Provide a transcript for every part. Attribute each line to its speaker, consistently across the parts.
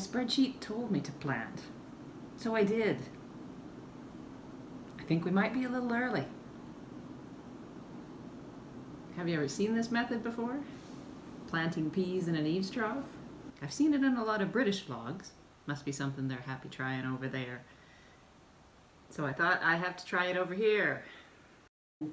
Speaker 1: spreadsheet told me to plant, so I did. I think we might be a little early. Have you ever seen this method before? Planting peas in an eavestrough? I've seen it in a lot of British vlogs. Must be something they're happy trying over there. So I thought I have to try it over here.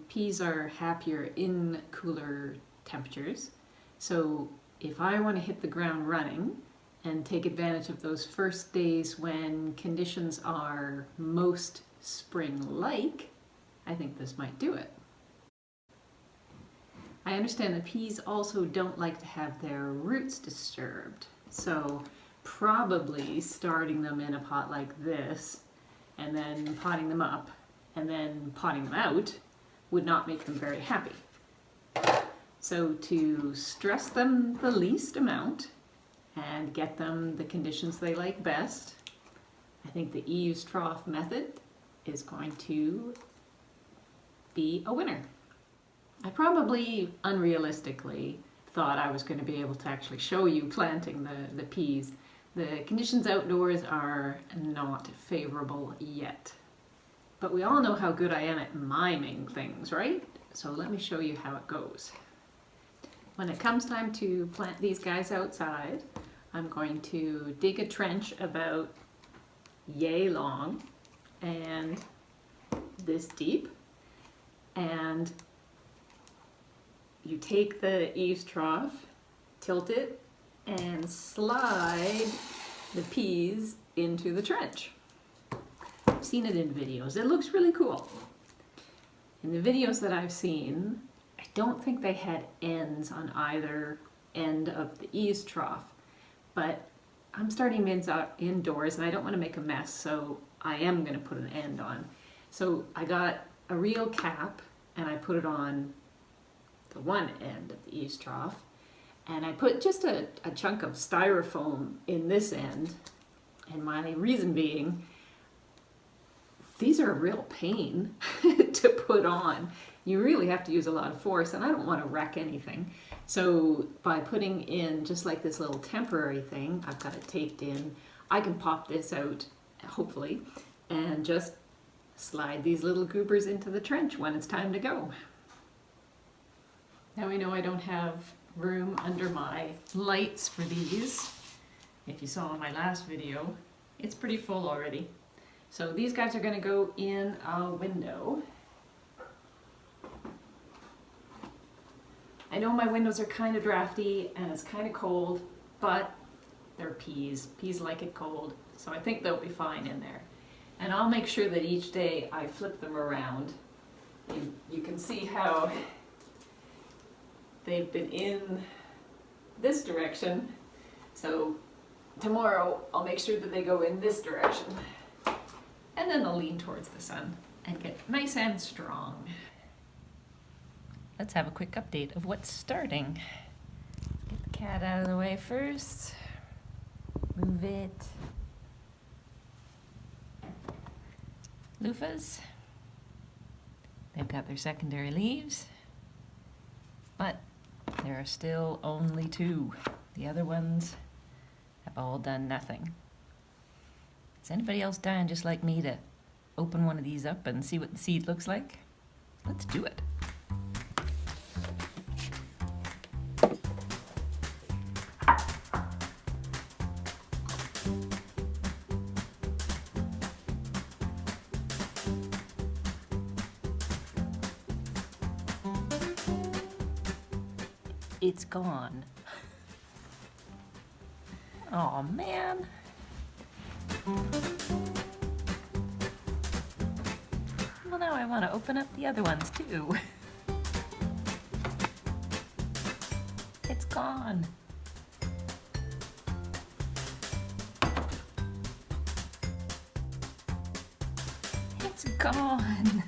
Speaker 1: Peas are happier in cooler temperatures. So if I want to hit the ground running and take advantage of those first days when conditions are most spring-like, I think this might do it. I understand that peas also don't like to have their roots disturbed, so probably starting them in a pot like this and then potting them up and then potting them out would not make them very happy. So to stress them the least amount and get them the conditions they like best, I think the eavestrough method is going to be a winner. I probably unrealistically thought I was going to be able to actually show you planting the peas. The conditions outdoors are not favorable yet. But we all know how good I am at miming things, right? So let me show you how it goes. When it comes time to plant these guys outside, I'm going to dig a trench about yay long and this deep, and you take the eavestrough, tilt it, and slide the peas into the trench. I've seen it in videos. It looks really cool. In the videos that I've seen, I don't think they had ends on either end of the eavestrough, but I'm starting mids out indoors and I don't want to make a mess, so I am going to put an end on. So I got a real cap and I put it on the one end of the eavestrough, and I put just a chunk of styrofoam in this end, and my reason being, these are a real pain to put on. You really have to use a lot of force, and I don't want to wreck anything. So by putting in just like this little temporary thing, I've got it taped in, I can pop this out, hopefully, and just slide these little goobers into the trench when it's time to go. Now we know I don't have room under my lights for these. If you saw in my last video, it's pretty full already. So these guys are going to go in a window. I know my windows are kind of drafty and it's kind of cold, but they're peas. Peas like it cold, so I think they'll be fine in there. And I'll make sure that each day I flip them around. You can see how they've been in this direction, so tomorrow I'll make sure that they go in this direction, and then they'll lean towards the sun and get nice and strong. Let's have a quick update of what's starting. Get the cat out of the way first. Move it. Luffas. They've got their secondary leaves, but there are still only 2. The other ones have all done nothing. Is anybody else dying just like me to open one of these up and see what the seed looks like? Let's do it. It's gone. Oh man. Well, now I want to open up the other ones too. It's gone. It's gone.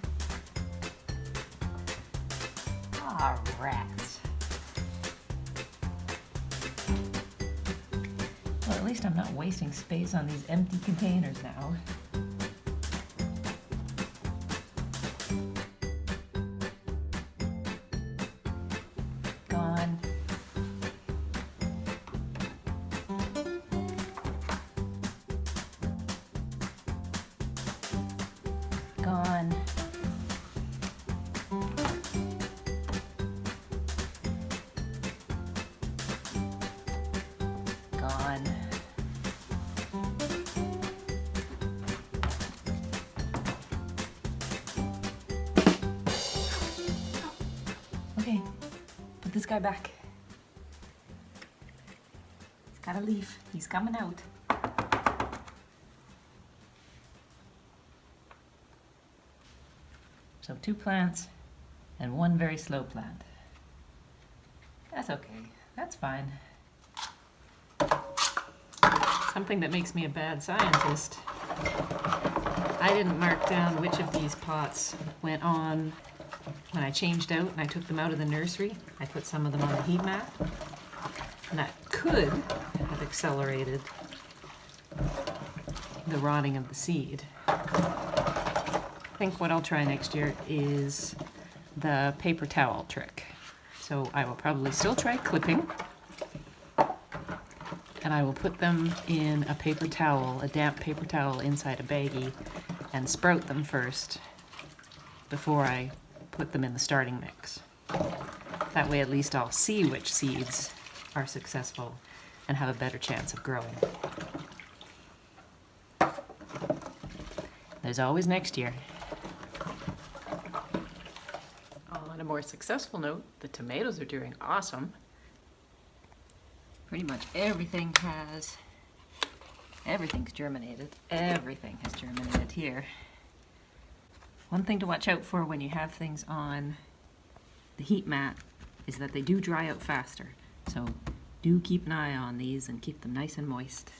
Speaker 1: Ah, rats. Well, at least I'm not wasting space on these empty containers now. Gone. this guy back. He's got a leaf. He's coming out. So 2 plants and 1 very slow plant. That's okay. That's fine. Something that makes me a bad scientist. I didn't mark down which of these pots went on when I changed out and I took them out of the nursery. I put some of them on the heat mat, and that could have accelerated the rotting of the seed. I think what I'll try next year is the paper towel trick. So I will probably still try clipping, and I will put them in a paper towel, a damp paper towel inside a baggie, and sprout them first before I put them in the starting mix. That way at least I'll see which seeds are successful and have a better chance of growing. There's always next year. On a more successful note, the tomatoes are doing awesome. Pretty much everything's germinated. Everything has germinated here. One thing to watch out for when you have things on the heat mat is that they do dry out faster. So do keep an eye on these and keep them nice and moist.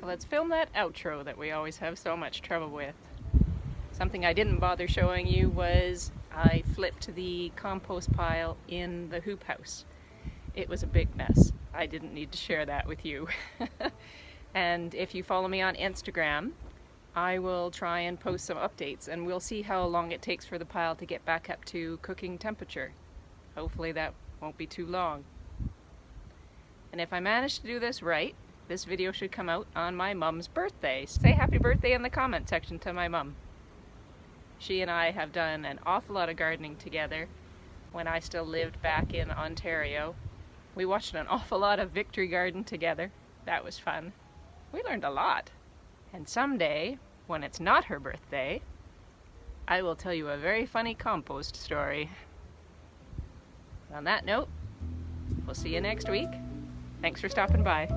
Speaker 1: Let's film that outro that we always have so much trouble with. Something I didn't bother showing you was I flipped the compost pile in the hoop house. It was a big mess. I didn't need to share that with you. And if you follow me on Instagram, I will try and post some updates, and we'll see how long it takes for the pile to get back up to cooking temperature. Hopefully that won't be too long. And if I manage to do this right, this video should come out on my mum's birthday. Say happy birthday in the comment section to my mum. She and I have done an awful lot of gardening together when I still lived back in Ontario. We watched an awful lot of Victory Garden together. That was fun. We learned a lot. And someday, when it's not her birthday, I will tell you a very funny compost story. On that note, we'll see you next week. Thanks for stopping by.